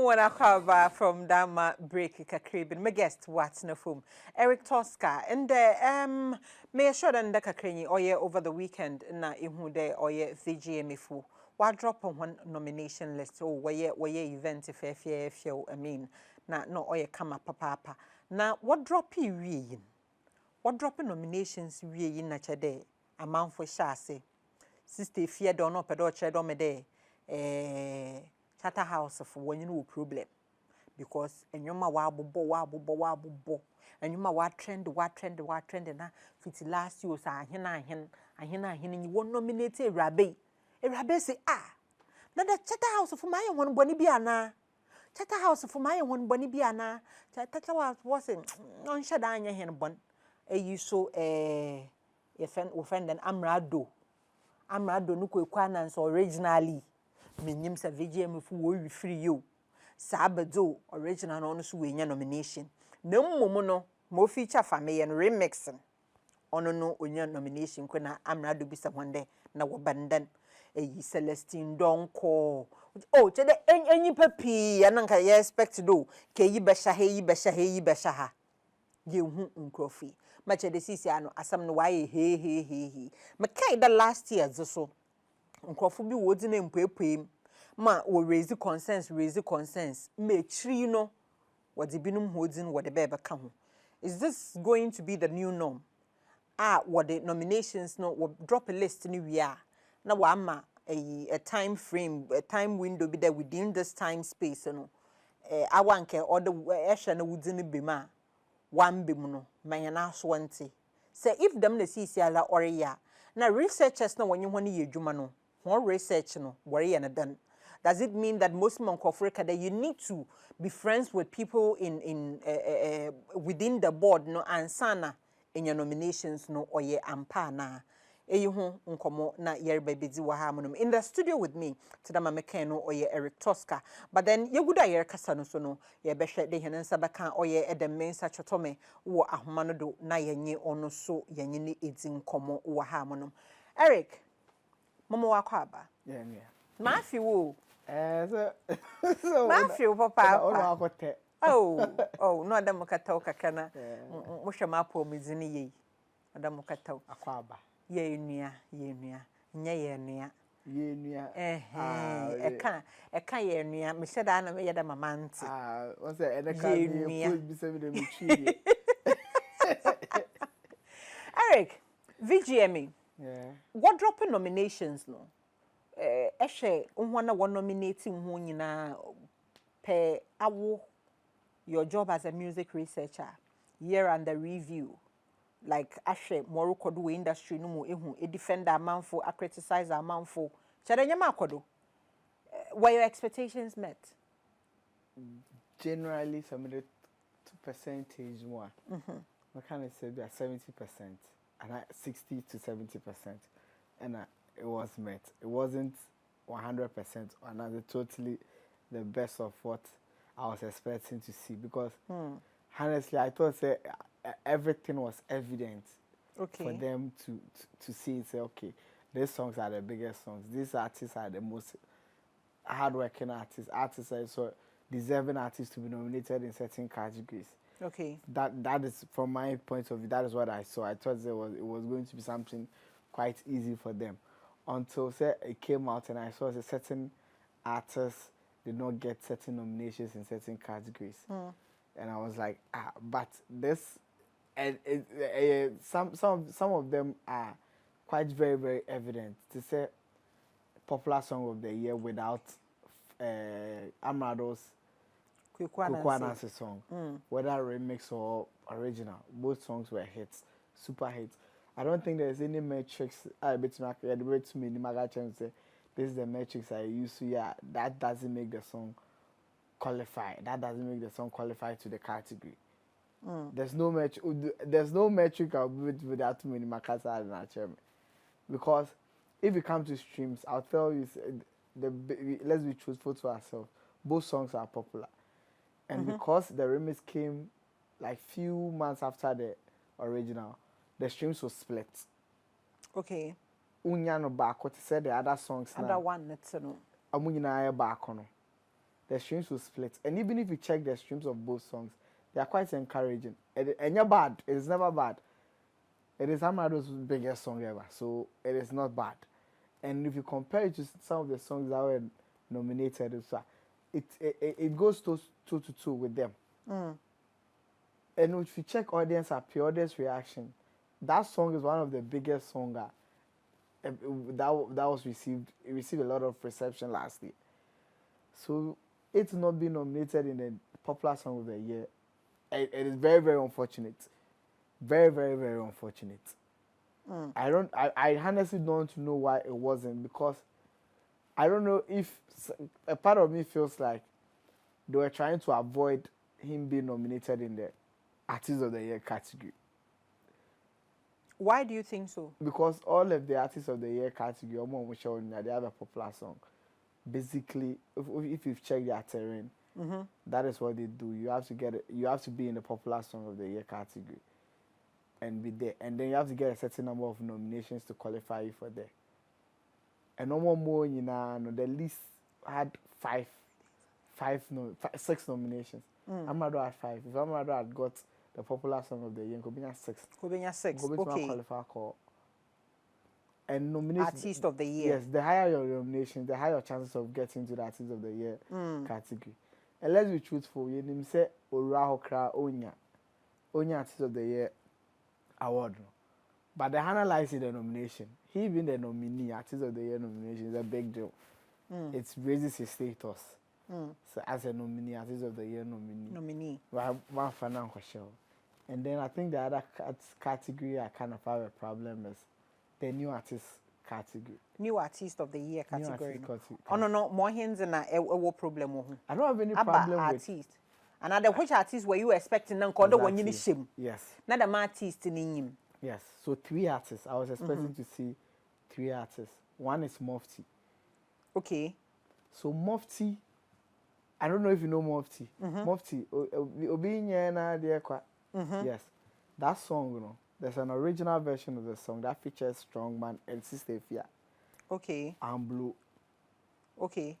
wanna cover from Dama break kakribin. My guest what's no film. Eric TOSCAR and may sure than the kakrini or over the weekend na ihu de or TGMA fu. What drop on one nomination list or where event if I mean na no or kama papa. Now what drop you rein? What drop nominations rein na chade amount for shase. Sister fear don't know pedo chedo me de Charter house of when you know problem because and you ma wabo and you ma what trend na fit last year sa ahina you won't nominate a rabbi say na the charter house of my one boni biana charter house of my one boni biana charter house wasn't on shadanya hen bon you so offend an amrado no kwanans originally menyim sa VGM fu wo free you sabedo original no so we nya nomination na mmom no mo feature family and remixing ono no onya nomination ko na amrado bisa honde na wo bandan eyi Celestine Donko chede enyi papi ya nanka ye expect do ke yi besha ha ye hu nkrofi ma chede sisi ano asam no waye he me kai da last year so nkofo bi wodi na mpuepue ma wo raise concerns me chiri no wodi binum hodin wodi beba ka ho. Is this going to be the new norm? What the nominations no will drop a list ni we are na wa ama a time frame, a time window be there within this time space no awanke or the ehwe na wodi ni bema one bem no manyana so wante say if them na see ala oreya na researchers na wonye ho ni yedwuma no more research no worry and done. Does it mean that most Africa that you need to be friends with people in within the board no ansana in your nominations no or ye ampa na eyihu nkomo na yerba bedi wa ha munum in the studio with me today ma mekano or ye Eric TOSCAR but then ye guda yer kasa no so no ye behwe de henen sabaka or ye edem mensa chotome wo ahoma no do na yenye ono so yenye ni edi nkomo wa ha munum Eric Mama wakwaba. Yeah. Mafi wo. So Mafi papa. Oh, no adam katao kakana. Mo hwe mapo mizini yi. Adam katao. Akwaba. Ye nua. Nya ye nua. Ye nua. Eka ye nua. Me hye da na me yeda mama nti. What's that? Edeka be se me de me twi. Eric, VGMA. Yeah. What dropping nominations no? Ehwe unwana one nominating hu nyina per awo your job as a music researcher year under review like ahwe more kodo industry no mu ehu e defend amanfo a criticize amanfo chere nyama kodo were your expectations met? Generally some of the percentage more. I kind of say be 70%. And 60 to 70%, and it was met. It wasn't 100%, another totally the best of what I was expecting to see because honestly, I thought everything was evident for them to see and say, okay, these songs are the biggest songs. These artists are the most hardworking artists. Artists are so deserving artists to be nominated in certain categories. Okay. That is from my point of view. That is what I saw. I thought it was going to be something quite easy for them, until it came out and I saw that certain artists did not get certain nominations in certain categories, and I was like, but this, and some of them are quite very evident. To say popular song of the year without Amrado's Kukwanansi song, whether remix or original, both songs were hits, super hits. I don't think there's any metrics I bet to me say this is the metrics I use to that doesn't make the song qualify. That doesn't make the song qualify to the category. There's no metric I'll be without too many makasa and because if you come to streams, I'll tell you let's be truthful to ourselves. Both songs are popular. And because the remix came like few months after the original, the streams were split. Okay. Unya no back what said the other songs other one that's no. Amunyina back on. the streams will split. And even if you check the streams of both songs, they are quite encouraging. And you're bad. It is never bad. It is Amado's biggest song ever, so it is not bad. And if you compare it to some of the songs that were nominated, it goes 2-2 with them. And if you check audience reaction, that song is one of the biggest songs that was received. It received a lot of reception last year. So it's not being nominated in the popular song of the year. It is very, very unfortunate. Very, very, very unfortunate. I honestly don't know why it wasn't, because I don't know if a part of me feels like they were trying to avoid him being nominated in the Artist of the Year category. Why do you think so? Because all of the Artist of the Year category, they have a popular song. Basically, if you've checked their terrain, that is what they do. You have to get it. You have to be in the popular song of the year category, and be there. And then you have to get a certain number of nominations to qualify you for there. And no more, the list had 6 nominations. Amado had 5. If Amado had got the popular song of the year, could be 6. Okay. Qualify call. And nomination Artist of the Year. Yes, the higher your nominations, the higher your chances of getting to the Artist of the Year category. And let's be truthful, you didn't say Orahokra Onya Artist of the Year award. But the analyzing the nomination, he being the nominee, Artist of the Year nomination is a big deal. It raises his status. So as a nominee, Artist of the Year nominee. One final question. And then I think the other category I kind of have a problem is the new artist category. New Artist of the Year category. Oh no, more hands and a problem. I don't have any problem with artist. Another which artist were you expecting? Exactly. When you shame. Yes. Not a artist in him. Yes. So 3 artists. I was expecting to see 3 artists. One is Mufti. Okay. So Mufti, I don't know if you know Mufti. Mufti, yes. That song, there's an original version of the song that features Strongman and Sister Fia. Okay. And Blue. Okay.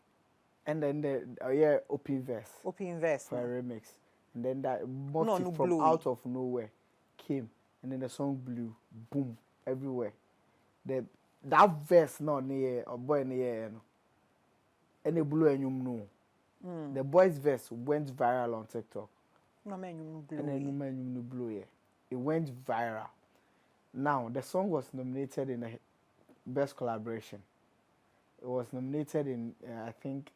And then the open verse. Open verse. For a remix. And then that Mufti from Blue. Out of nowhere came. And then the song blew. Boom. Everywhere. That verse not near a boy near. And the blue and you know. The boy's verse went viral on TikTok. No man, blue. And then you blue, yeah. It went viral. Now, the song was nominated in the Best Collaboration. It was nominated in, I think,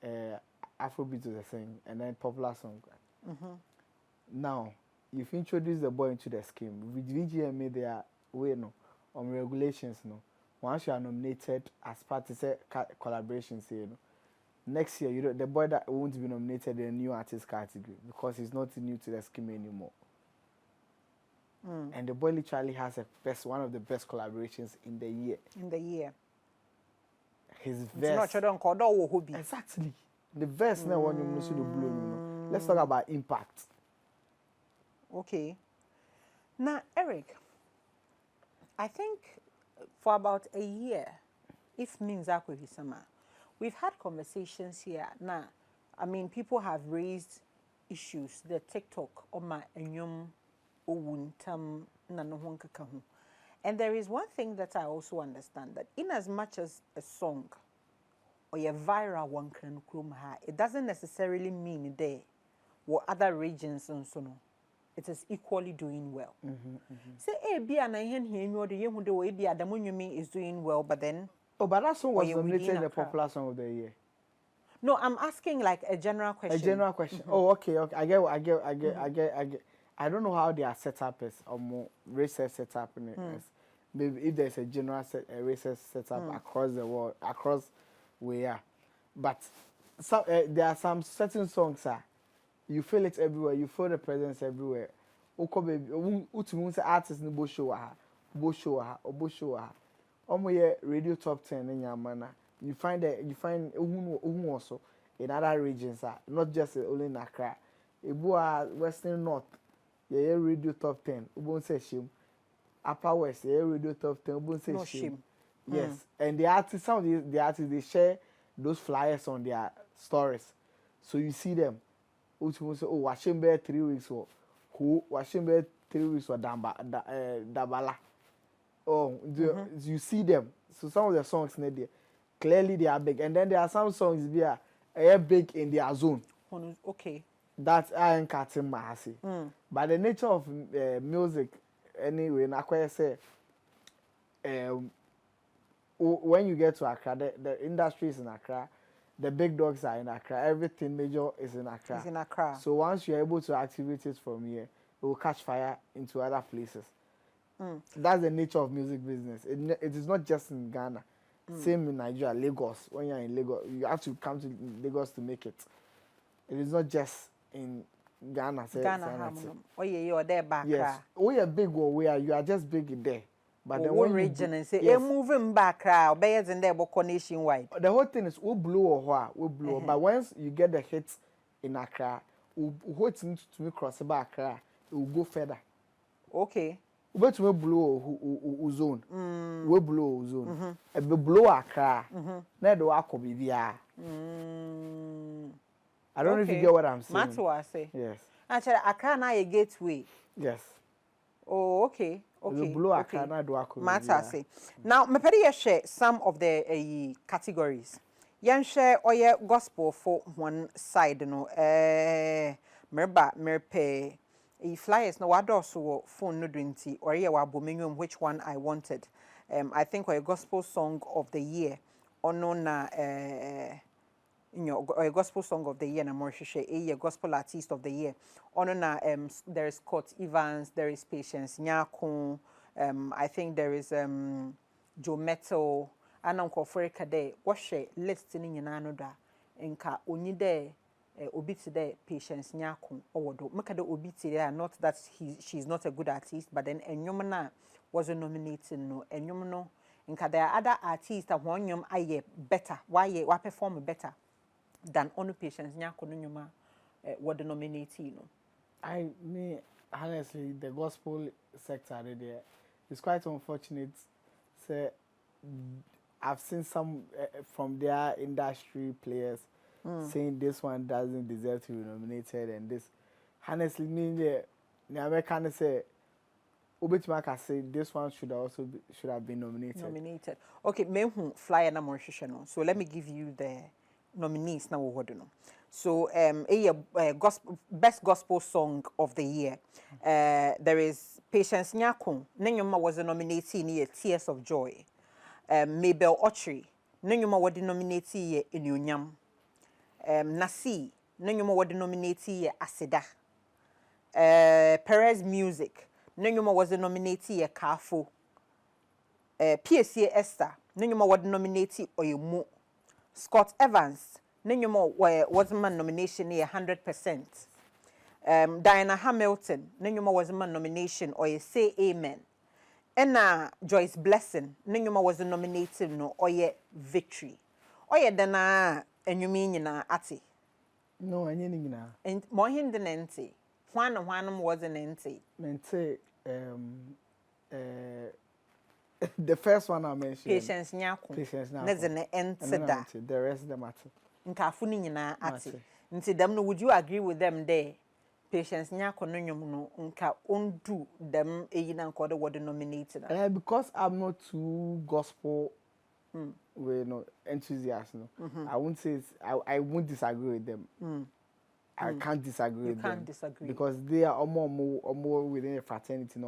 Afrobeat was the thing, and then Popular Song. Now, you've introduced the boy into the scheme. With VGMA, there are on regulations. Once you are nominated as part of the collaborations, next year, the boy that won't be nominated in the new artist category because he's not new to the scheme anymore. And the boy literally has one of the best collaborations in the year. His verse. Exactly. The verse now when you see the blue. Let's talk about impact. Okay. Now, Eric, I think for about a year, if means we've had conversations here. Now, I mean, people have raised issues. The TikTok on my and there is one thing that I also understand, that in as much as a song or a viral one can it doesn't necessarily mean there or other regions and so on. It is equally doing well. Say is doing well, but then but that song was nominated in the popular song of the year. No, I'm asking like a general question. A general question. Oh, okay. I get. I don't know how their setup is, or more racist setup in it. Maybe if there's a general racist setup across the world, across where, but there are some certain songs you feel it everywhere. You feel the presence everywhere. Oko baby, artists ni boshoa. Radio top 10 in Yamana. You find also in other regions, not just only in Accra. Ibua Western North. Yeah, radio top 10. Ubon say shim. Upper West, yeah, radio top 10. Ubon say shim. Yes, and some of the artists they share those flyers on their stories. So you see them. Ultimately say, oh, watching bear 3 weeks or who watching bear 3 weeks or dabala. Oh, you see them. So some of the songs there, clearly they are big, and then there are some songs they are big in their zone. Okay. That's I ain't cutting my hassy. But the nature of music, anyway, I say, when you get to Accra, the industry is in Accra, the big dogs are in Accra, everything major is in Accra. It's in Accra. So once you're able to activate it from here, it will catch fire into other places. That's the nature of music business. It is not just in Ghana. Same in Nigeria, Lagos. When you're in Lagos, you have to come to Lagos to make it. It is not just in Ghana. Oh yeah, you're there back. Yes. We are big where you are just big there. But the one region and say, moving back, bears in there, but nationwide. The whole thing is we blow or what we blow. But once you get the hits in Accra, we wait to me cross the back, it will go further. Okay. We wait to blow zone. We blow zone. If we blow Accra, now the work will be there. I don't know if you get what I'm saying. That's what I say. Yes. Actually, Accra now a gateway. Yes. Oh, okay. Okay. Blue Accra now do work. Matter say. Now, me pedi share some of the categories. Yan share oye gospel for one side no. Merba merpe. Flyers no wado so phone no drinti or ye wa bomenum which one I wanted. I think a gospel song of the year. Ono na a gospel song of the year na more a gospel artist of the year. Ono na there is Scott Evans, there is Patience Nyako, I think there is Joe Metal, and Uncle Freka de washe listening in anoda nka onyi de obi today Patience Nyako owodo make the obi today not that she's not a good artist but then enyom na was nominated no enyom no nka there are other artists that one nyom aye better why perform better than ono Patience Nyako no nyoma what the nominated no. I mean honestly the gospel sector there is quite unfortunate. Say I've seen some from their industry players saying this one doesn't deserve to be nominated and this. Honestly, the Americans say, Obitimaka say this one should have been nominated. Okay, me flyer na more no. So let me give you the nominees now. So gospel best gospel song of the year. There is Patience Nyako. Nenyoma was nominated in Tears of Joy. Mabel Ochri. Nenyoma was nominated in Inyunyam. Nasi. Nenyoma was nominated Aseda. Perez Music. Nenyoma was nominated Kafo. PSA Esther. Nenyoma was nominated Oyemu. Scott Evans. Nenyoma was man nomination 100%. Diana Hamilton. Nenyoma was man nomination or Say Amen. Ena Joyce Blessing. Nenyoma was nominated no or Victory. Oye dana enyumi na ati. No, I need na. And more hin the nente. One was an nente. Nente the first one I mentioned. Patience Nyako. Patience Nyako. Nezene ente. The rest of them matter. Nkafuni nyina ati. Nti them no would you agree with them there? Patience Nyako no nyum no nka undo them eyina nko the word nominated. Because I'm not too gospel enthusiast, no. I won't say I won't disagree with them. I can't disagree with them. You can't disagree. Because they are more within a fraternity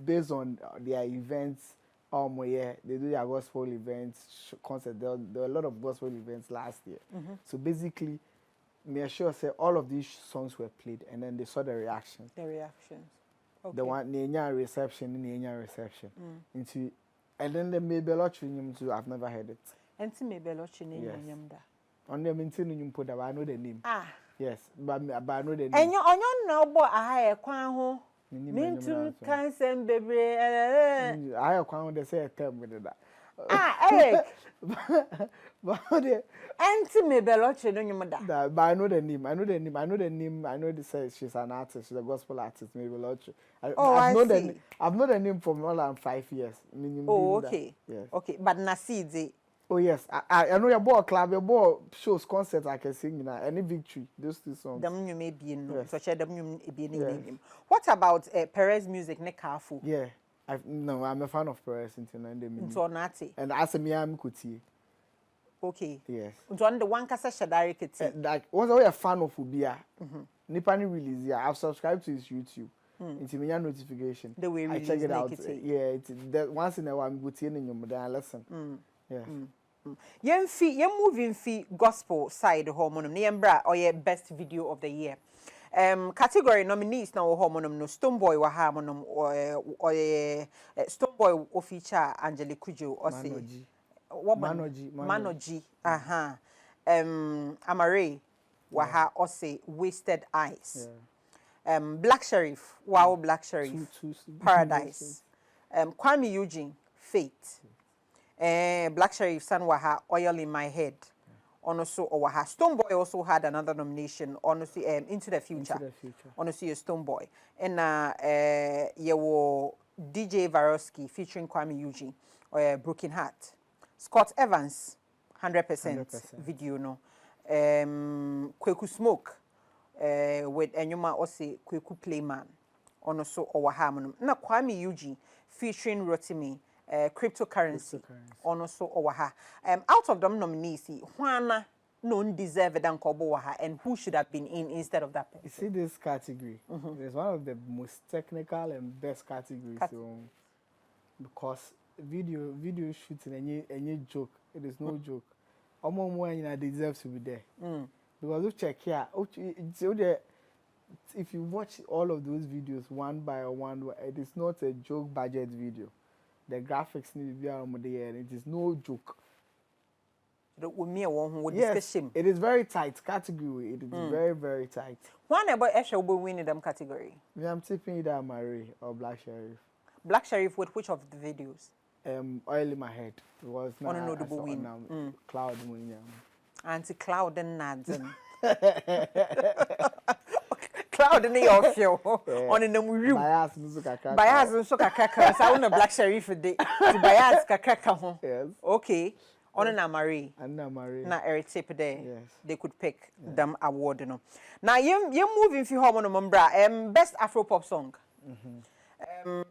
based on their events. They do their gospel events, concerts. There were a lot of gospel events last year. So basically, me sure say all of these songs were played, and then they saw the reaction. The reactions. Okay. The one Nenya reception, and then the Mabel too. I've never heard it. And Mabel yes. On the maintain you put, I know the name. Yes, but I know the name. And you know what I have a mean to cancel baby. I have found the same term with that. Eric. But Mabel but I know the name. I know the name. I know she's an artist. She's a gospel artist. Mabel I've known the name for more than 5 years. Oh, okay. Yes. Okay, but Nasidi. Oh yes, I know your ball club, your ball shows, concerts I can sing now. Any victory, those 2 songs. Them you may be no, Yes. so share them you be Yes. in. What about Perez music? Ne careful. Yeah, no, I'm a fan of Perez into 9 Into nati. and as a me I'm kuti. Okay. Yes. Into on the one kasa shadari kiti. Like once I a fan of Ubia, Nipani release. Yeah, I've subscribed to his YouTube. Into me notification. The way I check it out. Kiti. Yeah, it's that once in a while I'm good in your then I listen. Yes. Yen moving fee gospel side hormonum. Niembra or your best video of the year. Category nominees now hormonum no Stonebwoy wa harmonum or Stonebwoy o feature Angelique Kudjo or say Manoji. Aha. Amare waha or say Wasted Eyes. Black Sheriff, Wow Black Sheriff, Paradise. Kwame Eugene, Fate. Black Sheriff Sanwaha, Oil in My Head. Also, Owaha. Stonebwoy also had another nomination, honestly, Into the Future. Honestly, Stonebwoy. And DJ Varosky featuring Kwame Eugene, Broken Heart. Scott Evans, 100% video, no. Kweku Smoke, with Enyuma Ose, Kweku Playman. Also, Owaha. Na Kwame Eugene featuring Rotimi. Cryptocurrency. Also Owaha. Out of them nominees, Juana non deserve than Kobowaha, and who should have been in instead of that person? You see this category? It's one of the most technical and best categories because video shooting any joke. It is no joke. Omo deserves to be there. Because if check here, if you watch all of those videos one by one, it is not a joke budget video. The graphics need to be on the air. It is no joke. Yes, it is very tight category. It is very, very tight. One about Esha will win in them category. I'm tipping either Marie or Black Sheriff. Black Sheriff with which of the videos? Oil in My Head. It was not the win. Cloud winning. Anti-cloud and Nadzen. Cloud in the offshore. On in the room. Bias and so kakaka. I want a Black Sheriff for day. To bias kakaka. Yes. Okay. On an Marie. Na Eric Tape there. Yes. They could pick them award. No. Now you're moving for hormone umbra. Best Afro pop song.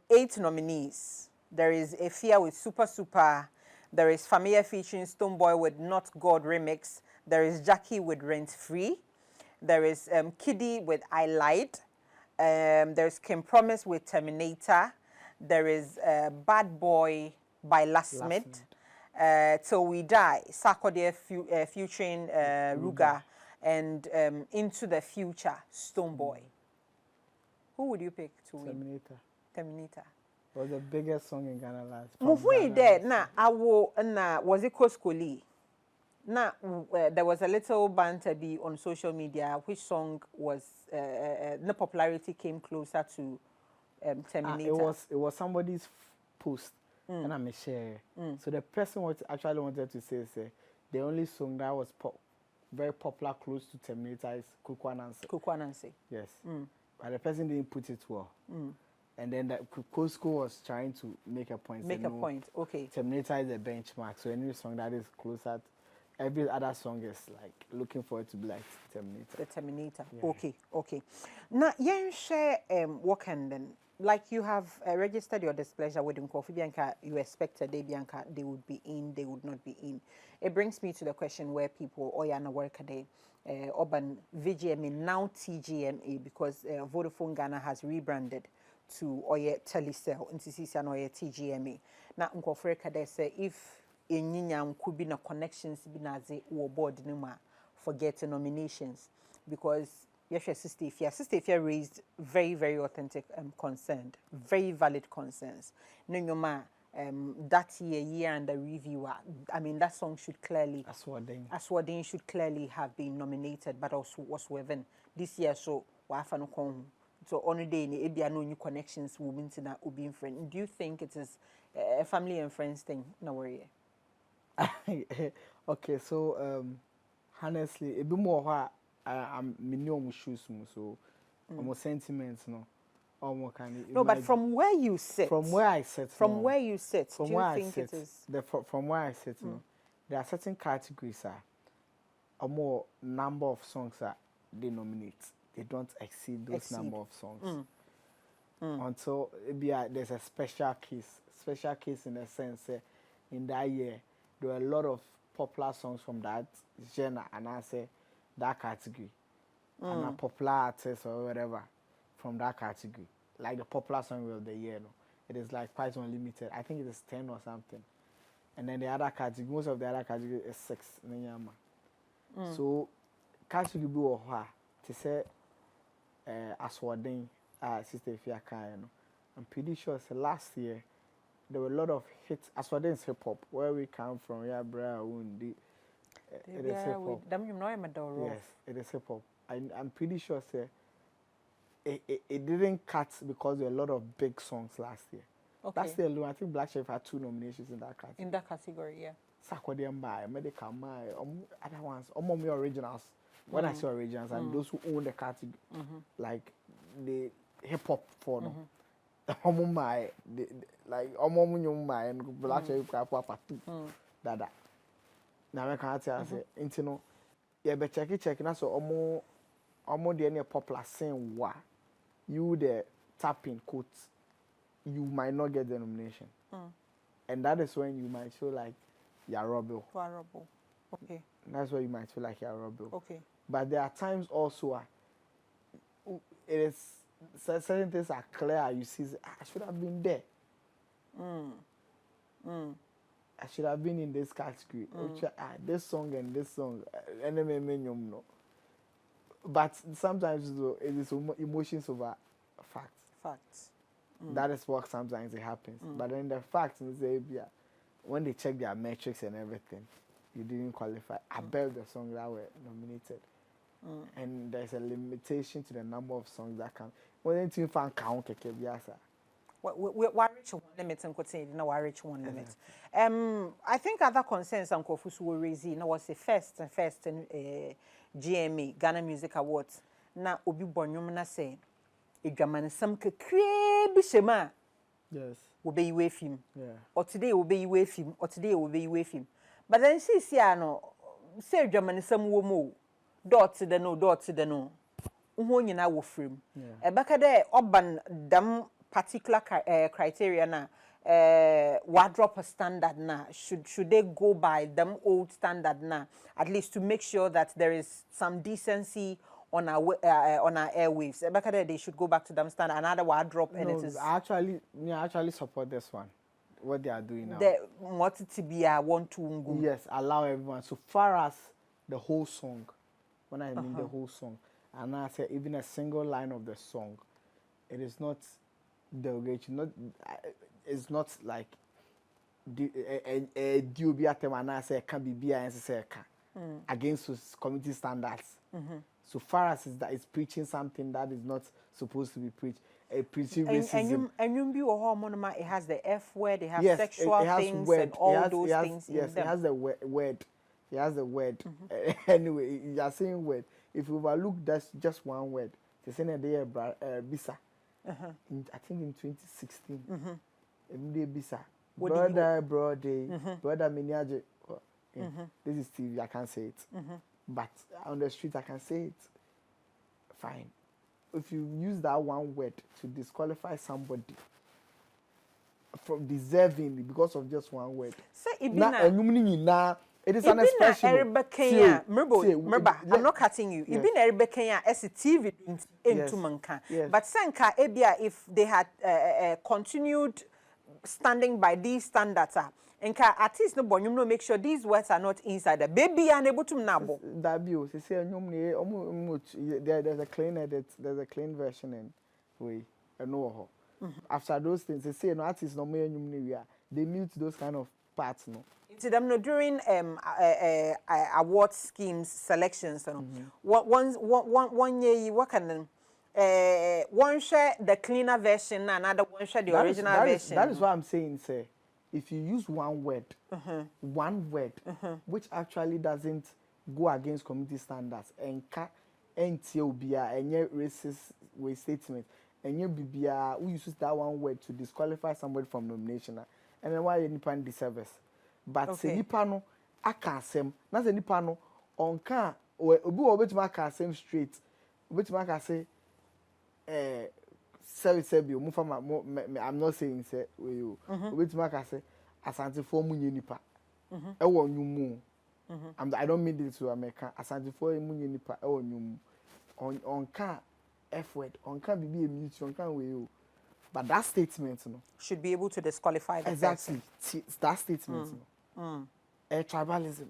8 nominees. There is Efia with Super. There is Familia featuring Stonebwoy with Not God remix. There is Jackie with Rent Free. There is Kiddy with I Lied. There's Kim Promise with Terminator. There is Bad Boy by Last Minute. Till We Die, Sarkodie featuring Ruga. And Into the Future, Stonebwoy. Who would you pick to win? Terminator. It was the biggest song in Ghana last. Mufui there, was it Koskoli? Now, there was a little banter on social media. Which song was the popularity came closer to Terminator? It was somebody's post, and I'm a share. So the person actually wanted to say the only song that was very popular close to Terminator is Kukwanansi. Yes, but the person didn't put it well. And then that Costco was trying to make a point. Okay. Terminator is a benchmark, so any song that is closer. Every other song is like looking forward to be like Terminator. The Terminator. Yeah. Okay. Now, you share work and then, like you have registered your displeasure with Kofi Bianca, you expected Bianca they would be in, they would not be in. It brings me to the question where people, Oyana work a day, Urban VGMA, now TGMA, because Vodafone Ghana has rebranded to Oye Telecel, NCC and Oye TGMA. Now, Nkofre Kade say if could be no connections or board for getting nominations because yes, Sister Ifya raised very, very authentic concern, very valid concerns. No, that year and the reviewer, I mean, that song should clearly, Aswadin should clearly have been nominated, but also was within this year. So, so on a day, maybe no new connections will be in friend. Do you think it is a family and friends thing? No worry. Okay, so honestly, a bit more I'm minimum shoes, so almost sentiments, no, almost kind of. No, but from where you sit, from where I sit, do you think it is? From where I sit, no, there are certain categories or more number of songs that they nominate. They don't exceed those number of songs. Until there's a special case in the sense in that year there were a lot of popular songs from that genre and I say that category and a popular artist or whatever from that category, like the popular song of the year. No, it is like quite unlimited. I think it is 10 or something, and then the other category, most of the other category is 6. So category be or to say Aswadin. Sister Fiaka, I'm pretty sure last year there were a lot of hits. As for this hip hop, where we come from, it is hip hop. Yes, it is hip hop. I'm pretty sure it didn't cut because there were a lot of big songs last year. Okay. Last year alone, I think Black Chef had 2 nominations in that category. In that category, yeah. Sakwadian by Medical My, other ones, more originals. When I say originals, and those who own the category, like the hip hop for no, my like my and Black Chef Dada. Now I can't say into no, yeah, but check now so almost the any popular saying what you the tapping quotes, you might not get the nomination, and that is when you might feel like you're rebel. Okay. That's where you might feel like you're rebel. Okay. But there are times also it is certain things are clear. You see, I should have been there. I should have been in this category. This song and this song, no. But sometimes though, it is emotions over facts. That is what sometimes it happens. But then the facts is when they check their metrics and everything, you didn't qualify. I bet the songs that were nominated. And there's a limitation to the number of songs that can. When you find count, why reach one limit and continue? No, why reach one limit? I think other concerns Uncle Fusu were raising. Was the first in GMA Ghana Music Awards. Na obi bonyum na say, "Edwaman sam kekre bi shema." Yes. Will be away film. Yeah. Or today will be away film. Or today will be away film. But then she no say Edwaman sam wo mo. Dot to the no. Uho na wo frame. Ebaka de oban dam particular criteria na wardrobe standard na should they go by them old standard na at least to make sure that there is some decency on our airwaves. Ebaka de they should go back to them standard another wardrobe and it is I actually support this one. What they are doing now. The what to be a want to yes, allow everyone so far as the whole song. When I mean the whole song, and I say even a single line of the song, it is not derogation. It's not like a dubiatem and I say can be against community standards. So far as it's preaching something that is not supposed to be preached, a preaching racism. And it has the F word, it has sexual things and all those things. Yes, it has the word. He has the word. Anyway, you are saying word. If you overlook that's just one word, they say that they Bisa. I think in 2016. Bisa. Brother Miniaje. This is TV, I can't say it. But on the street I can say it. Fine. If you use that one word to disqualify somebody from deserving because of just one word. It is an expression. Remember, I'm not cutting you. Even Rebecca as a TV into manka. But Sanka Ebia, if they had continued standing by these standards, and at least no bonum no make sure these words are not inside the baby and able to nabo. That bill, they say there's a clean edit, there's a clean version in way. I know. After those things, they say no artists no more they mute those kind of parts no. To them no during award schemes selections one year what can one share the cleaner version another one share the original version. That is what I'm saying, sir. If you use one word, which actually doesn't go against community standards and any racist way statement and you bibia who uses that one word to disqualify somebody from nomination and then why any pan disservice. But say nipa no akasem na se nipa no onka obi wo betima akasem straight betima akase service bi mu fama I'm not saying say we you betima akase asante fo mu nye nipa e wo nwumu I don't mean this to America asante fo mu nye nipa e wo nwumu onka F word onka bibi emute onka we you. But that statement, should be able to disqualify the exactly person. That statement, tribalism,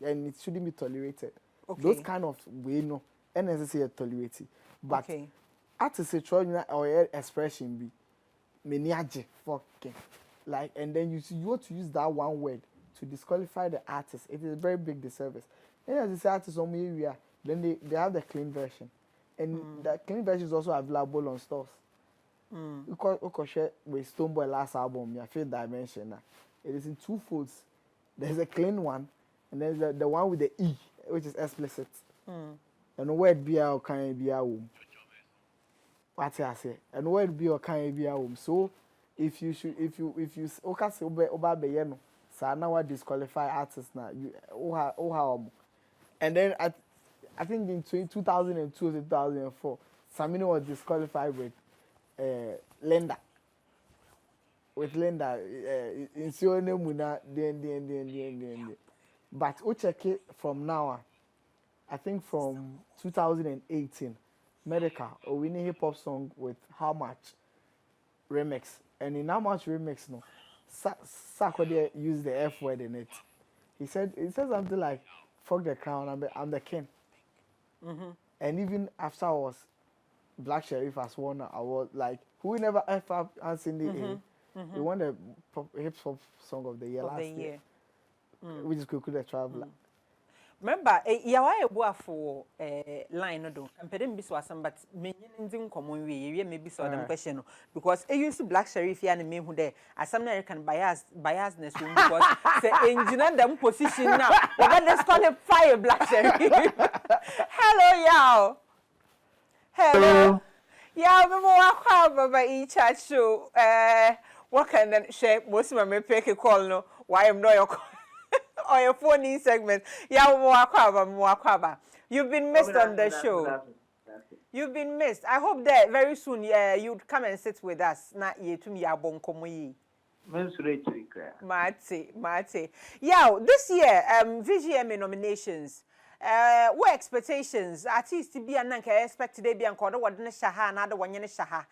and it shouldn't be tolerated. Okay. Those kind of way, and necessarily tolerated. But artists say or expression be meniaje fucking like, and then you want to use that one word to disqualify the artist. It is a very big disservice. And as I say, artists on my area, then they have the clean version, and the clean version is also available on stores. Because with Stoneboy last album, your Fifth Dimension, it is in two folds. There's a clean one, and there's the one with the E, which is explicit. And the word be or can be a womb. What I say, and the word be or can be a womb. So if you okay say oba beyeno, so now I disqualify artists now. You how and then I think in 2002 2004, Samino was disqualified with Linda. With Linda, in Sione Muna, then. But we check it from now on. I think from 2018, Medical, or winning hip hop song with How Much remix. And in How Much remix, no, Sarkodie used the F word in it. He said something like, "Fuck the crown, I'm the king." And even afterwards, Black Sheriff has won an award. Like, who never ever answered the he won the hip hop song of the year last year. Which is Kuku the Traveler. Remember, YAW AYEBOAFOH line no do. I'm pedem biso asam, but me nyin common we maybe so them question because I used to Black Sheriff here and me who there as some American biasness because say engineer them position now. But let's call it fire Black Sheriff. Hello, YAW. Hello. Yeah, we walk over each chat show. What can then share most of my pick a call no? Why am not your or your phone segment? Yeah, we walk over. You've been missed on the show. You've been missed. I hope that very soon you'd come and sit with us. Not ye to me abon komoyi. Mate. Yeah, this year VGMA nominations. What expectations? Artists to be an expected to be an corner, what ne shaha, another one in a shaha.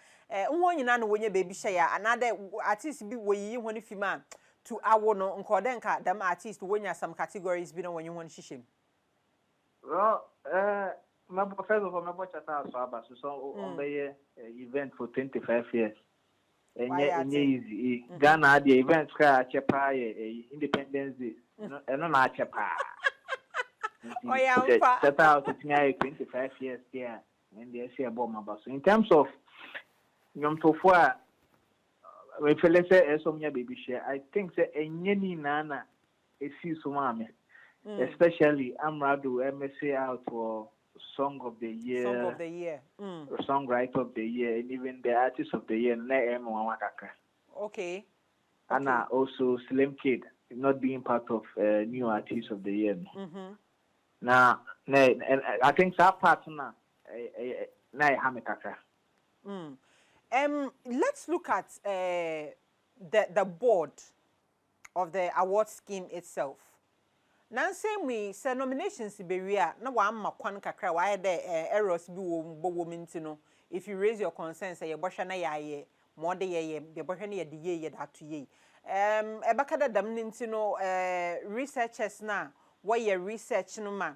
One in when your baby share, another artist be where you want if you man to our no uncordenka, them artists when you some categories be when you want shishim. Well, my professor for my watch at our Sabbath, so on the event for 25 years. And easy. Ghana, the event scratch a pie, Independence Day, and no match a pie. Oh, yeah, set out 25 years there, and they say about my boss. In terms of Yom Tofua, if let's say some baby share, I think that any nana is Sumame, especially Amradu MSA out for Song of the Year, Songwriter of the Year, and even the Artist of the Year, Okay. And also Slim Kid not being part of New Artist of the Year. Now, and I think that partner, let's look at the board of the award scheme itself. Now, same we say nominations to be real. Now, one makwan kakra. Why the errors be woman to know? If you raise your concerns, say your boshana yaye, more de ye, the boshana ye de ye that to ye. Ebakada damnin to know researchers now. Why your research no man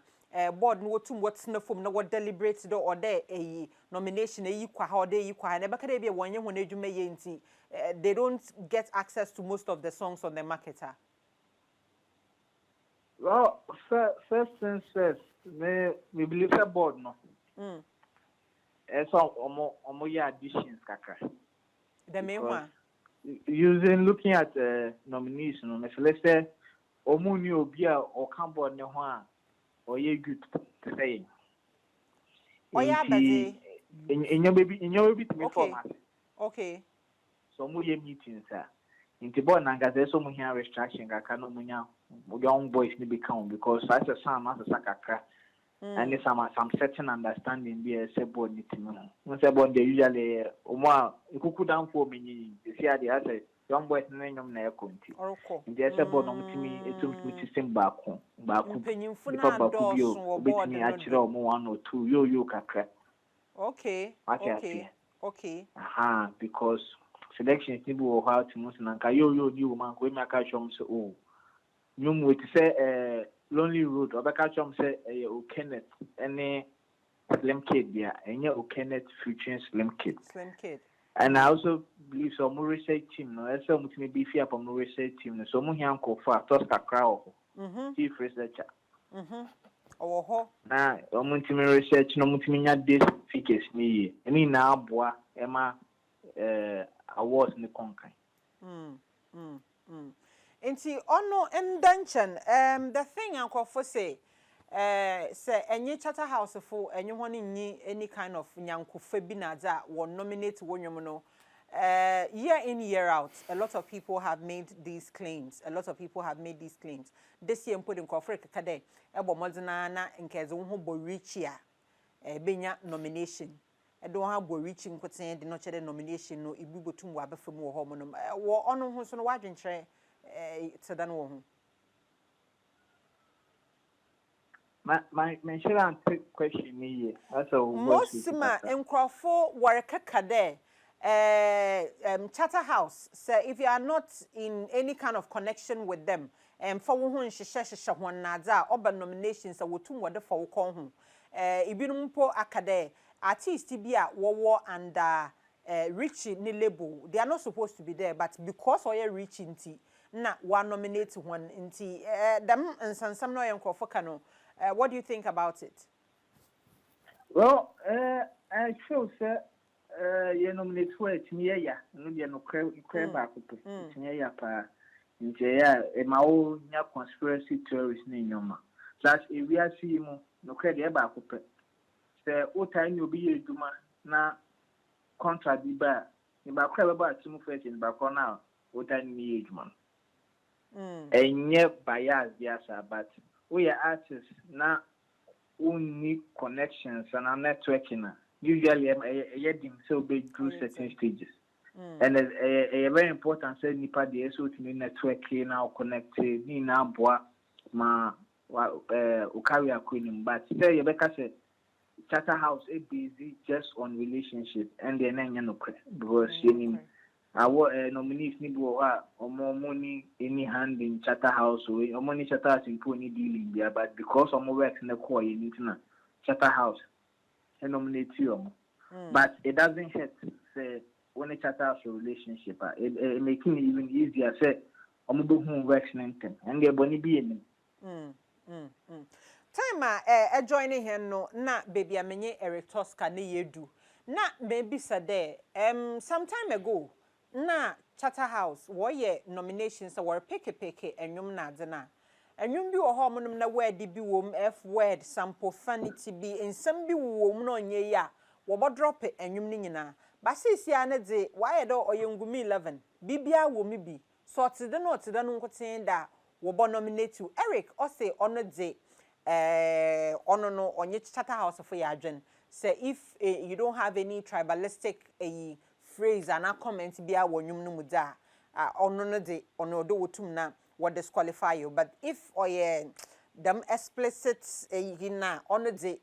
board no to what's no from no what deliberates do or there a nomination a equal how they equal never can be one year when you may they don't get access to most of the songs on the marketer. Well, first things first, we believe the board no. So omo ya additions kakra. The main one. Using looking at nomination, let's say Omuni Obia or Cambo Neha or ye good saying. Oh, yeah, in your baby to me format. Okay. So, Muye meetings, sir. In Tibon, and there's so many restriction, I cannot munya young boys need become because as a son, as a sakakra, and it's some certain understanding be a sebon it. Once about the usually, you could down for me. You see, the other young boys name of na konti. And the sebon on to me, it took me to sing back home. Back home. Between me, actually, 1 or 2, yo kakra. Okay. Okay. Because selections need to how to most and yo new man go make catch say oh you wait say lonely road or catch say Kenneth any slim kid there and yeah Kenneth future slim kid and I also believe some research team no so much me be fear from research team so mo hian ko for TOSCAR crowd chief researcher na omuntimi research no mutimi nya this figures ni eni na aboa ema awards ni konkan Inti ono endanchan the thing anko for say enye Charter House for enye honi nyi any kind of nyankofa bi na za wo nominate wonwom no year in year out a lot of people have made these claims this year put in Africa kade ebo modena na nkeze wo ho bo richia benya nomination don't have go reaching koten the no chere nomination no ibu botum wa befam wo ho mo no wo ono ho so no wadwenkyere tsedan wo ho my share trick question me that's a mosima enkrofo warekaka there Charter House say if you are not in any kind of connection with them for wo ho nhyehyehye ho na za oba nominations a wotum wode for wo kon ho ibinum po akade artists bia wo under Richie ni label they are not supposed to be there but because oye Richie nti na one nominate one nti them nsansam no yenkrofo ka no what do you think about it? Well I feel say you nominate for it me ya no dia no kre ba ko pe me ya pa nti ya e ma o nya conspiracy theories ni nyoma slash e we are see mu no kre de ba ko pe se o time you be eduma na contract bi ba ni ba kwa ba timu first ni ba ko na o time ni eduma enye bias biasa but we are artists na only connections and networking usually dim so be through certain stages and a very important say nipa dey so to networking now connected ni na boa ma o carry akronym but say you better say Charter House is busy just on relationship and then no because our nominees need to have more money any hand in Charter House way or money Charter House in pony dealing there but because of more work in the core you need to know Charter House and nominate you but it doesn't hurt say when a Charter House relationship it making it even easier say who works in them and they're bonny being time joining him no na baby amenye Eric TOSCAR ne yedu na maybe said some time ago na Charter House woye nominations were pick enyum na dena enyum bi wo ho monum na word bi wom f word some profanity bi ensam bi wom no nye ya wo bo drop enyum ni nyina ba sisia ne de waye do oyengumi 11 bibia wo mi bi so tede no nkoten da wo bo nominate you Eric o say ono de ono no onye Charter House for ya adwen say if you don't have any tribalistic phrase and a comment bia wonwum no muda ono no de ono do wotum na what disqualify you but if them explicit na ono de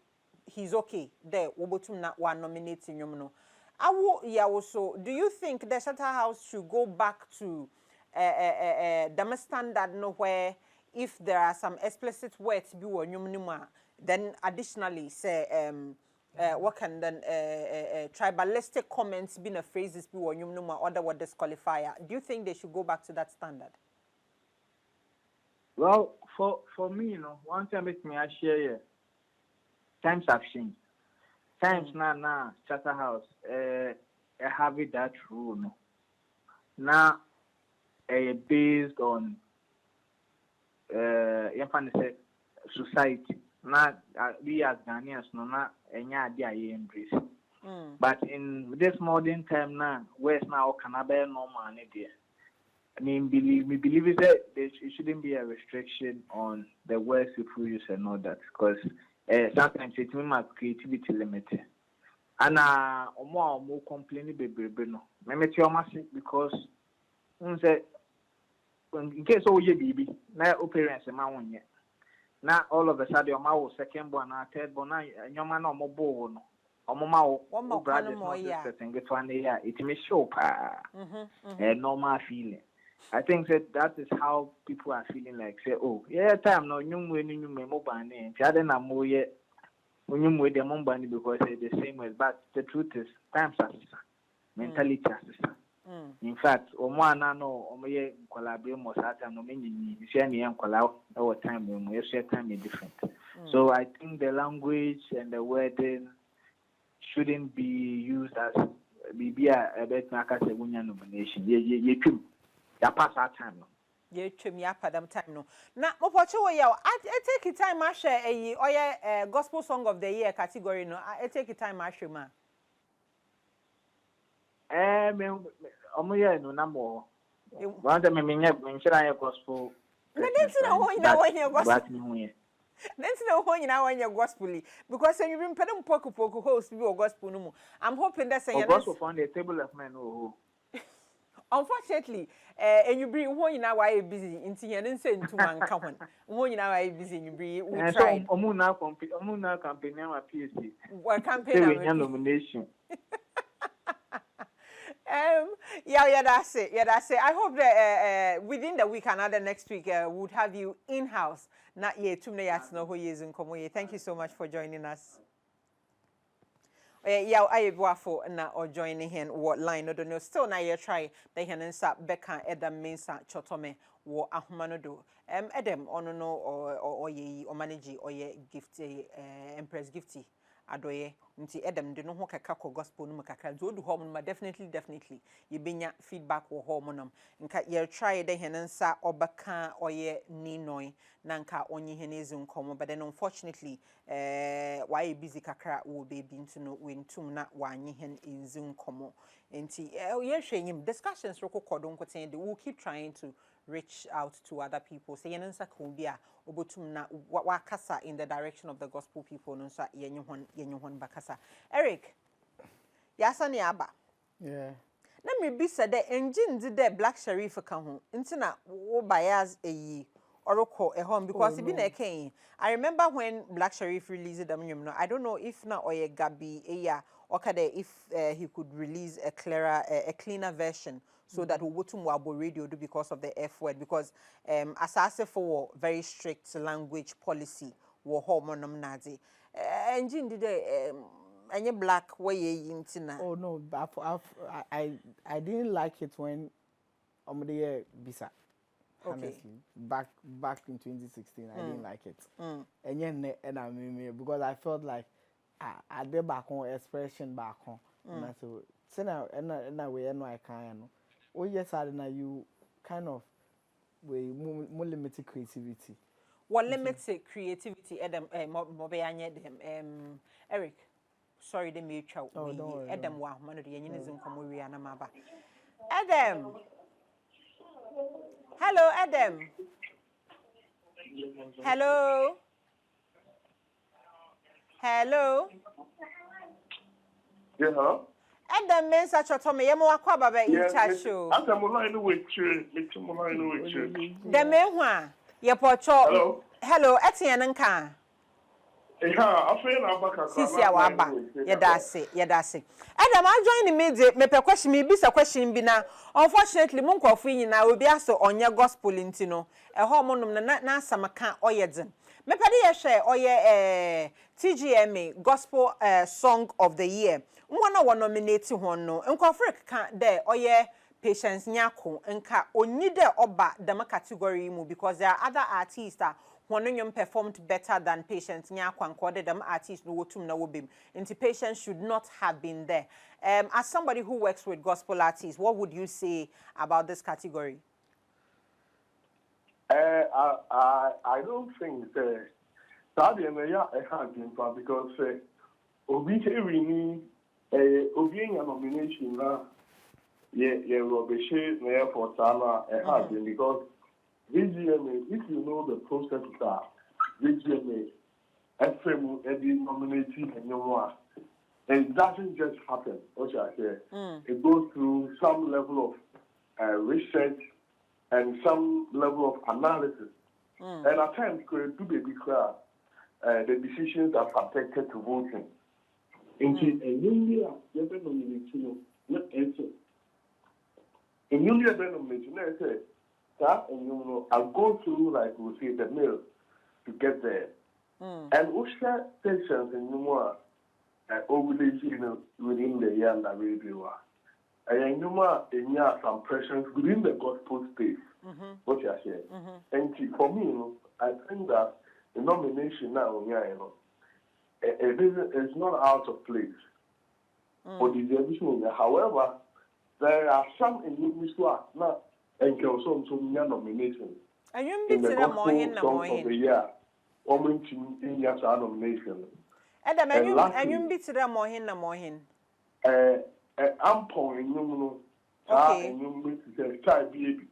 he's okay there wobotum na wa nominate nyum no awo ya so do you think the Charter House should go back to them standard no where if there are some explicit words be wonwum no ma then additionally say what can then tribalistic comments be a phrases be or other word disqualifier? Do you think they should go back to that standard? Well, for me, you know, one time make me I share times have changed. Times now Charter House have it that rule no. Now based on society. Now we as Ghanaians no na enya ade aye embrace but in this modern time now where's now can be normal ne there me believe is that it shouldn't be a restriction on the words people use and all that, because sometimes it may make creativity limited. And more complaining baby no. Me tell you because in case you baby, now parents and my one yet. Now all of a sudden your mouth second born and third born your man no more born. One more brother and get 1 year. It may show a normal feeling. I think that is how people are feeling, like say, oh yeah, time no new mobile name. The other na more yet when you with the mobile because it's the same way. But the truth is, times are mentality as in fact, Omwana no Omoye collaborate most at time no meaning you share me and collab our time when we share time is different. So I think the language and the wording shouldn't be used as maybe a bit like a nomination. You pass our time no. You trim ya padam time no. Now, I take time I share a gospel song of the year category no. I take time I share ma. No number. One time me gospel. That's not when you're gospel. That's not when you're gospel because you've been pedam poku host be gospel no. I'm hoping that's a gospel on the table of men who. Unfortunately, and you bring one in our busy into your insane to man come one in our busy you bring we try. Omuna campaign our PhD. What campaign nomination. Yeah, that's it. Yeah, that's it. I hope that within the week, another next week, would have you in house. Not yet. Thank you so much for joining us. YAW AYEBOAFOH na or joining here what line no do still na you try the hensa beka edem mensa chotome wo ahumanodo edem ono no or ye or manage or ye gift empress gifty adoye nti edem de no ho kaka ko gospel no kakra do du hom no definitely ye benya feedback wo hom no nka ye try the hensa obaka oye ni noi na nka onye henezi nkomo but then unfortunately why busy kakra wo baby into no wentum na wanye hen enzi nkomo nti ye hwenyim discussions roko kodon koten de we keep trying to reach out to other people say yensa ko bia obotum na wakasa in the direction of the gospel people no so yenyohon bakasa. Eric yasani aba yeah na me bi said the engine did the black sheriff ka ho ntina wo bias eyi oroko home because it been a king. I remember when Black Sheriff released them, I don't know if na Oye Gabi okay if he could release a cleaner version so that we would wabo radio do because of the F word because as I say for very strict language policy wo home on nazi engine did any black way intina. Oh no, I didn't like it when the year bisa. Okay. Honestly, back in 2016, I didn't like it. And I mean, because I felt like I did back on expression back on. And so, now we know I can. Oh yes, I know you kind of way more limited creativity. What limited creativity? Edem, Eric. Sorry, they made chow. Edem, wa man of the unionism come we are maba. Edem. Hello, Edem. Hello. Hello. Yeah. Edem mensa chotome yemo akwa baba incha show. Atamula with you. Metumula with you. The menwa ye pocho. Hello, Etienne nka. Sisi ya waba yedase Adam I join immediate me pe question me bisa question bi na unfortunately mon kwafo nyina obi aso onye gospel ntino ho monum na asamaka oyedin me pe de ye hwe oye TGMA gospel song of the year nwana wo nominate ho no nkwafo ka de oye Patience Nyako nka onyi de oba dem category mu because there are other artists one performed better than Patience Nyako and called them artists no wotum na wobim. Inti Patience should not have been there. As somebody who works with gospel artists, what would you say about this category? I don't think that because obi every obi nomination rubbish for Sana because VGMA, if you know the process that VGMA, FM, Eddie nominating and it doesn't just happen. What I say, it goes through some level of research and some level of analysis. And at times, could do baby cry the decisions that are affected to voting. In India, they have nominated not answer. In India, they nominated that, and I go through like we say the mill to get there. And we share stations in within the year and the radio. And some pressures within the gospel space. What you are saying. And for me, I think that the nomination now, it's not out of place. For the exhibition, however, there are some in who are not and also some nomination. And you in the gospel song of the year, in your nomination. And you beat them more hin. I'm pouring and you beat Child Baby.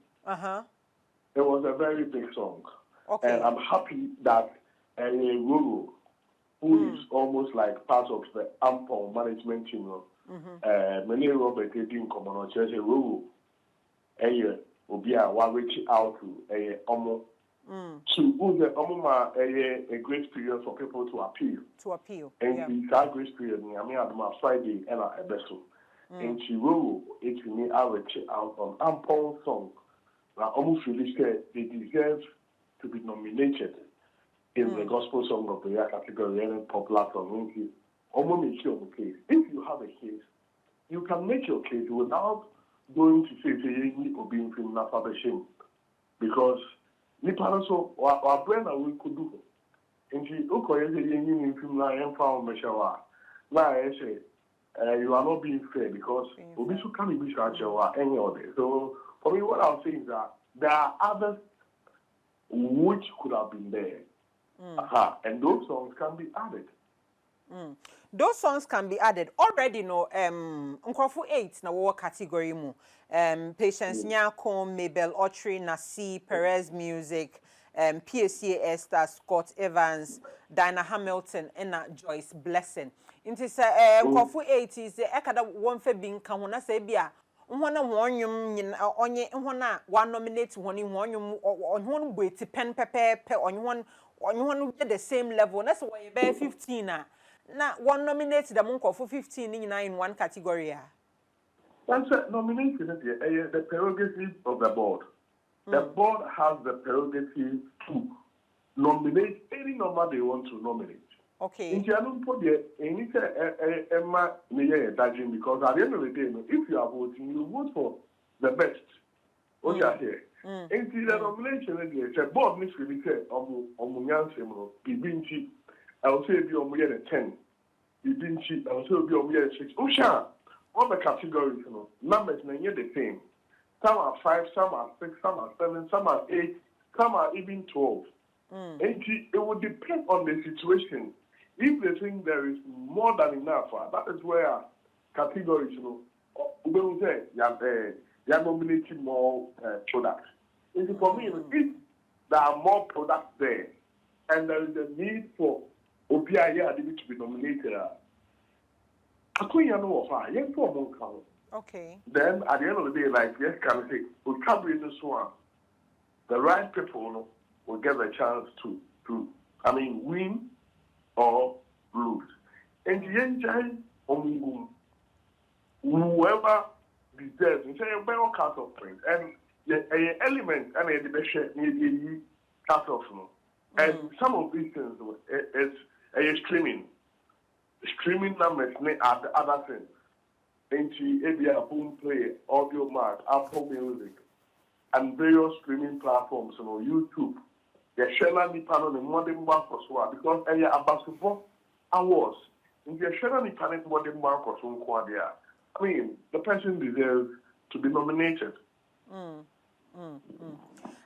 It was a very big song. Okay. And I'm happy that Ruru, who is almost like part of the Ampon management team, many Robert didn't come on church, Ruru, will be reach out to Omo. To a grace period for people to appeal. And that grace period, I mean, on Friday and a vessel. And she will, it to me, I reach out on Ampon song. Now, almost really said they deserve to be nominated in the gospel song of the year category and popular song. Almost make your case. If you have a case, you can make your case without going to say or being film not for the shame. Because Nipano our brain we could do. And she film and found Meshawa. Now I say you are not being fair because Obisu can be any other. So for me, what I'm saying is that there are others which could have been there. And those songs can be added. Those songs can be added. Already, no, Nkrofu 8 na war category mu. Patience Nyako, Mabel Autry, Nasi, Perez Music, PSA Esther, Scott Evans, Dinah Hamilton, and Joyce Blessing. Into say Nkrofu 8 is the ekada one fe bin kan ho na say bia nhona wonyum onye nhona one nominate honi wonyum onhon bueti pen pepe onhon the same level. That's why you be 15 na one nominate the monk for 15 in one category. That's a nomination, the prerogative of the board. The board has the prerogative to nominate any number they want to nominate. Okay. In January, because at the end of the day, if you are voting, you vote for the best. What you are here. And the nomination, the board needs to be said, I'll say be on the 10. You didn't cheat, I'll say be on the 6. Usha, all the categories, numbers are the same. Some are 5, some are 6, some are 7, some are 8, some are even 12. And it would depend on the situation. If they think there is more than enough, that is where categories, we will say, you are nominating more products. And for me, if there are more products there, and there is a need for OPIA to be nominated, okay. Then at the end of the day, like yes, can say we can't bring this one. The right people will get a chance to win or lose. And the engine whoever deserves, and say a better cut off point, and the element and the best need cut off. And some of these things is streaming numbers are the other things. Into ABA Boom Play, Audio Mark, Apple Music, and various streaming platforms, YouTube. The Shella Nippon the modern bank for Swa because area Abasubo awards. In the Shella Nippon modern bank for Swa, I mean, the person deserves to be nominated.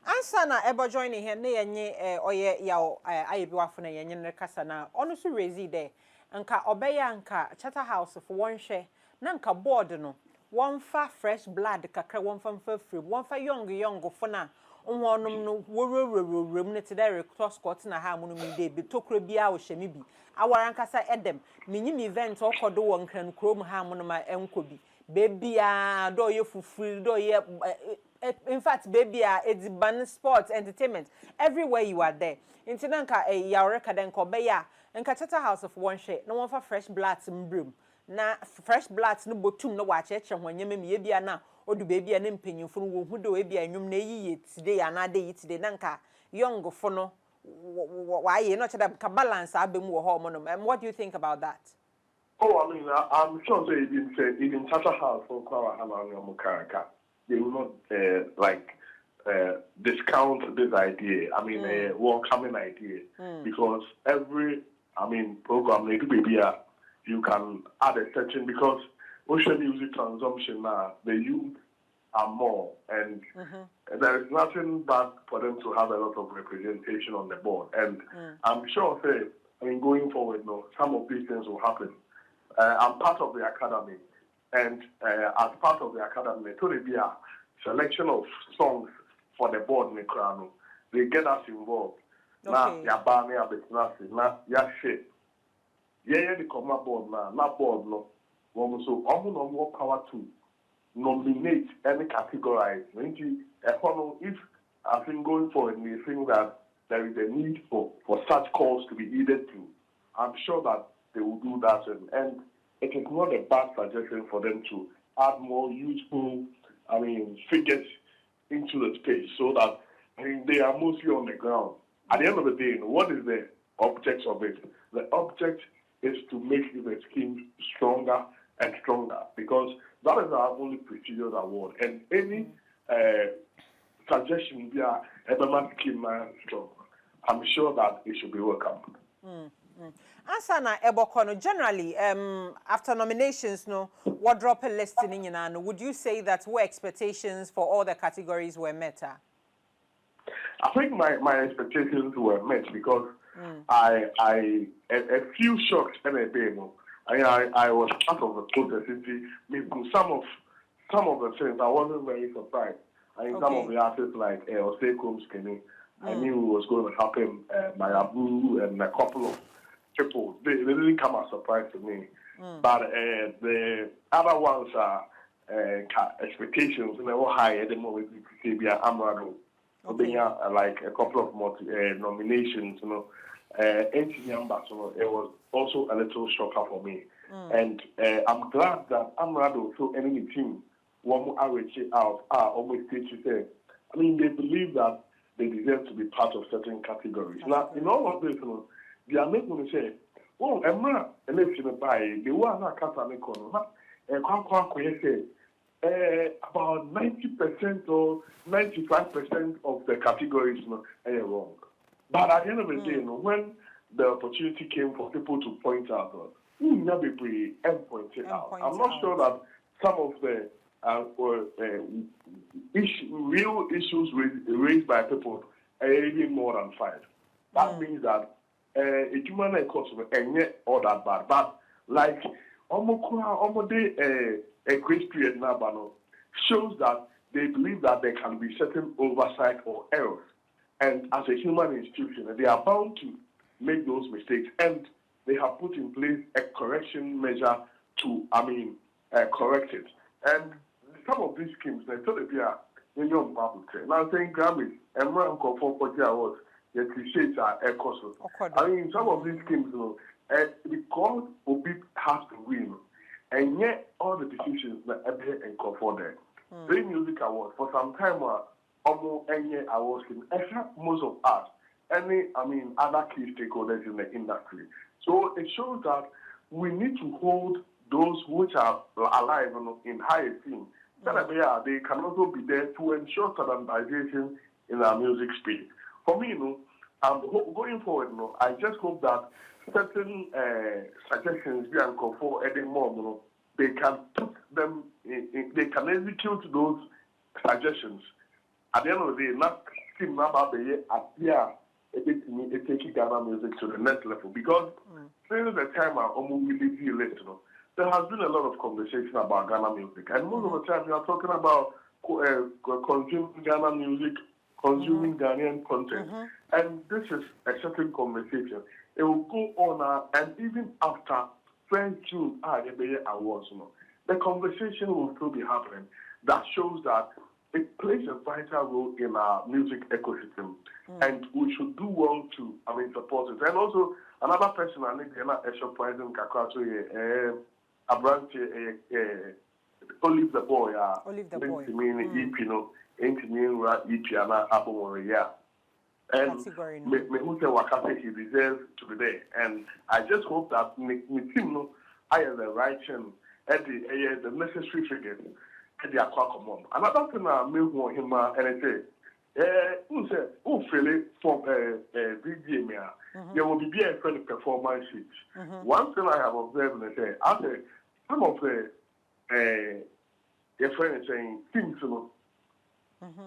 Ansana ebo joining here ne yenye oye YAW AYEBOAFOH yenye rekasa na onu su rezi de nka obeya nka Charter House for one share na nka board no one fa fresh blood kakra one fa free one fa young for na onwonum no wororororem ne te there TOSCAR na ha munu mi de bi tokro bia wo hyemi bi awarankasa edem minyim event okodo won kran krom ha munu ma enko bi bebia do ye fufuri do ye in fact bebia ediban sports entertainment everywhere you are there intinanka ya reka den ko be ya nka Chata House of One share no one fa fresh blood mbrum na fresh blood no botum no wa cheche hwanyeme me bia na odu baby na mpanyimfo wo hu do bia nwum na yiye today anade yi today na nka young fo no wa ye no cheda ka balance abem wo ho mo no. What do you think about that? Oh, I mean, I'm sure they even Chata House for Kwara Hamanga Mukaraka. They will not discount this idea. I mean, a welcoming idea because every program they do baby you can add a section because ocean music consumption now the youth are more and there is nothing bad for them to have a lot of representation on the board and I'm sure going forward some of these things will happen. I'm part of the academy and as part of the academy to be a selection of songs for the board in the they get us involved. Now yabani abetnasi na ya shit. Yeah, the command board now, not board no. So I'm more power to nominate any categorize. If I think going forward, we think that there is a need for such calls to be heeded to, I'm sure that they will do that, and it is not a bad suggestion for them to add more useful, figures into the space so that they are mostly on the ground. At the end of the day, what is the object of it? The object is to make the scheme stronger and stronger because that is our only prestigious award. And any suggestion via Eberman scheme strong, I'm sure that it should be welcomed. Asana Ebokono, generally, after nominations, what drop a listing in would you say that what expectations for all the categories were met? I think my expectations were met because a few shocks and a bit. I was part of the process. Some of the things I wasn't very surprised. Some of the artists like Osekum Skinny, I knew it was going to happen. My Abu and a couple of people, they didn't come as a surprise to me. But the other ones are expectations and they were high at the moment. Amrado, like a couple of nominations, it was also a little shocker for me. And I'm glad that Amrado, so enemy team, one more average out, almost to say, they believe that they deserve to be part of certain categories. Now, in all of this, they are not going to say, oh, Emma, election by the one that can't about 90% or 95% of the categories are wrong. But at the end of the day, when the opportunity came for people to point out, I'm not sure that some of the real issues raised by people are even more than 5. That means that a human course and yet all that bad. But like almost a grace period now shows that they believe that there can be certain oversight or errors. And as a human institution, they are bound to make those mistakes. And they have put in place a correction measure to, correct it. And some of these schemes, they thought they'd be a young public. Now, saying Grammys, and Ram for 40 hours, they appreciate our air costs. Some of these schemes, because Obi has to win, and yet all the decisions that Ebe and Kofor there. Play Music Awards, for some time, almost any awards, except most of us, other key stakeholders in the industry. So it shows that we need to hold those which are alive in high esteem. They can also be there to ensure standardization in our music space. For me, going forward, I just hope that certain suggestions we are for adding more, they can put them they can execute those suggestions. At the end of the day, not team about the year taking Ghana music to the next level because since the time I almost really list, there has been a lot of conversation about Ghana music, and most of the time we are talking about consuming Ghana music, consuming Ghanaian content, and this is a certain conversation. It will go on, and even after 1st June, awards, the conversation will still be happening. That shows that it plays a vital role in our music ecosystem, and we should do well to, support it. And also, another person I think is surprising, Olive the Boy, Olive the Boy. And he deserves to be there. And I just hope that I have the right channel, the necessary figures, and the aqua. Another thing I may want him and say, who feel it from TGMA, there will be a friend performance sheet. One thing I have observed is that some of the your friend is saying things,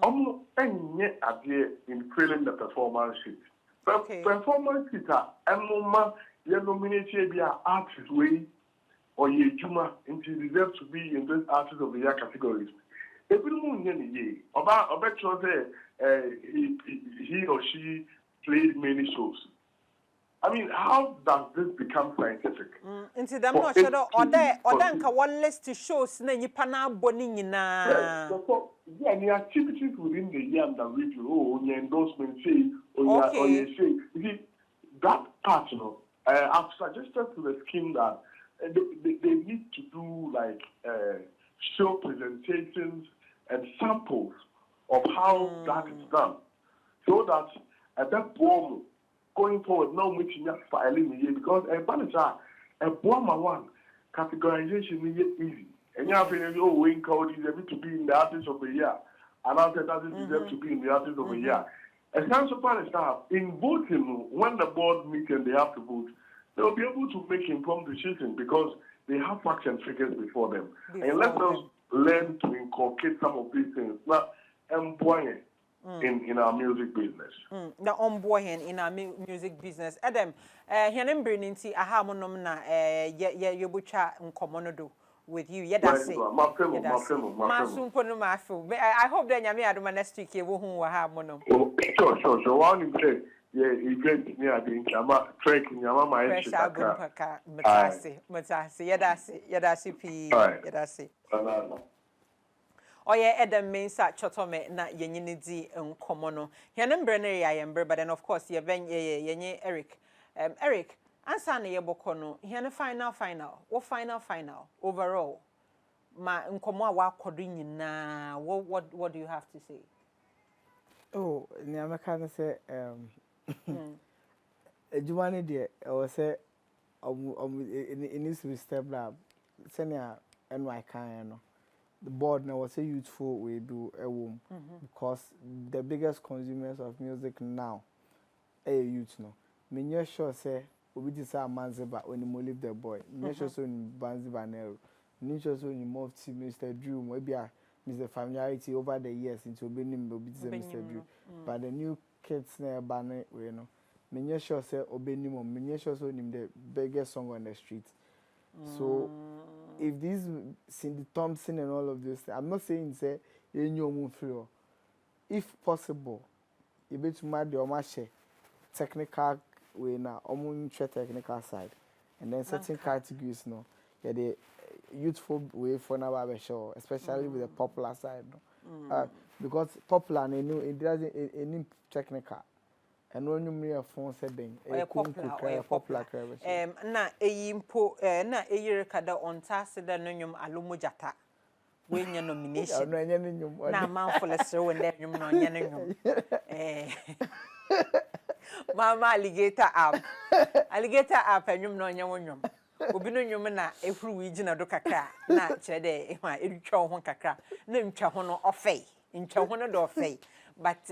almost any idea in filling the performance sheet. But performance sheet, you nominate your artist way or your Juma, and she deserves to be in this artist of the year categories. If we don't know about he or she played many shows. I mean, how does this become scientific? Into them not sure or then one list to shows na you pana boni na. Yeah, the activities within the year that we do, your endorsement say, or you say, you see, that part, I've suggested to the scheme that they need to do like show presentations and samples of how that is done, so that at that point, going forward, now making that filing here because a bomber one categorization is easy. And you have to win code is able to be in the artist of the year, and after that is deserve to be in the artist of the year. And some part staff in voting when the board meets and they have to vote, they will be able to make informed decisions because they have facts and figures before them. And let us learn to inculcate some of these things. Now, in our music business. The onboying in our music business. Edem, here bringing tea aha monom na ye bucha nkomonodo with you. That's it. I hope that Yami Aduma next week you will have monom. Sure. One in say, event near the Inkama, trek in Yamama, Yadasi. Oye Edem Mensa chotome na yenyini di nkomono. Hianem brenere ya yembre, but then of course ye ben yenye Eric. Eric, answer na yeboko no. Hiane final. What final overall? Ma nkomo a wa kodu nyina. What do you have to say? Oh, ni amaka na say ejumane de o say it needs to be stepped up. Senior NY kan no. The board now was a youthful we do a womb because the biggest consumers of music now are youth no. Me sure say we just say Manziba when you leave the boy. Me sure so in Banziba Nero. Me sure so in move to Mr. Drew. Maybe Mr. Familiarity over the years into being Mr. Drew. But the new kids near banner we know. Me sure say Obenimo. Me sure so in the biggest song on the street. So. If these Cindy Thompson and all of this, I'm not saying say in your move free. If possible, you bet to mad your mache technical way now, almost technical side, and then certain categories no, yeah the youthful way for now I show, especially with the popular side no, because popular they know it doesn't any technical. And when you make a phone setting, a popular na impo na kada on task da nonyum alumujata when your nomination na manful so when there no nyanyum mama alligator app enyum no nyanyum obi no nyum na ehuru wi gina do kakra na kire de ma edutwa ho kakra na ntwa ho no ofei ntwa ho no do ofei but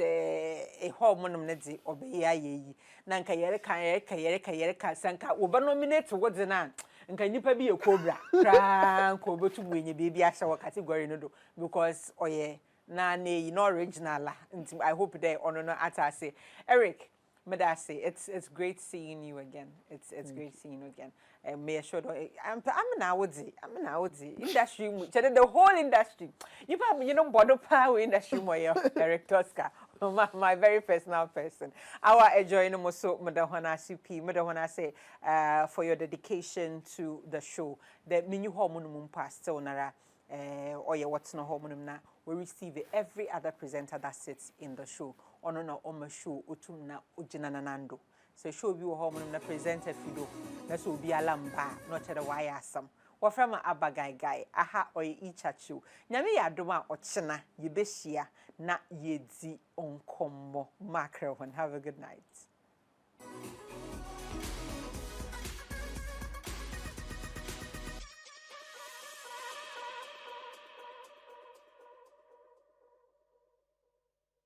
hormone nedi obeya yeyi na nka yere ka sanka wo ba nominate wo dina nka nipa bi ekobra kra nka obetu buenye bia ahye wo category no do because oye na na original la I hope they ono no atase Eric Madasi, it's great seeing you again. It's great seeing you again. And may sure I'm an awardee. I'm an awardee. Industry, the whole industry. You probably bother power industry more. Eric Toscar, my very personal person. Our enjoying also Madahwana CP. Madahwana say for your dedication to the show. The menu hormone past so nara or your what's no hormone na we receive every other presenter that sits in the show. Ono na oma show utum na ujinanando. So show bi wo home na presenter fido. Na so bi alamba no chere why asam. Wo from abagai guy aha oye ichachu. Nyame ya doma ochena yebehia na yedi onkommo. Macro and have a good night.